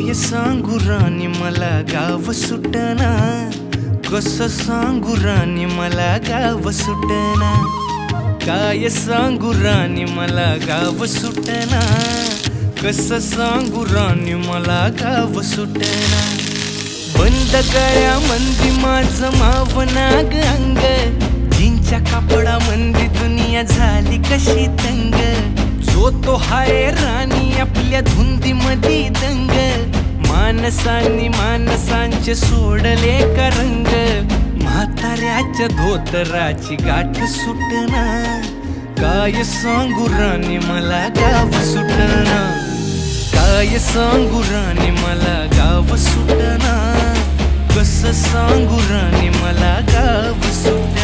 काय सांगू राणी मला गाव सुटना, कसं सांगू राणी मला गाव सुटना, काय सांगू राणी मला गाव सुटना, कसं सांगू राणी मला गाव सुटना। बंद गळ्या मंदी माझं मावनाग अंग, जीनच्या कापडा मंदी दुनिया झाली कशी तंग, जो तो हाय राणी आपल्या धुंदी मधी दंग, माणसांनी माणसांचे सोडले का रंग, म्हाताऱ्याच्या धोतराची गाठ सुटना, काय सांगू राणी मला गाव सुटना, काय सांगू राणी मला गाव सुटना, कसं सांगू राणी मला गाव सुटना।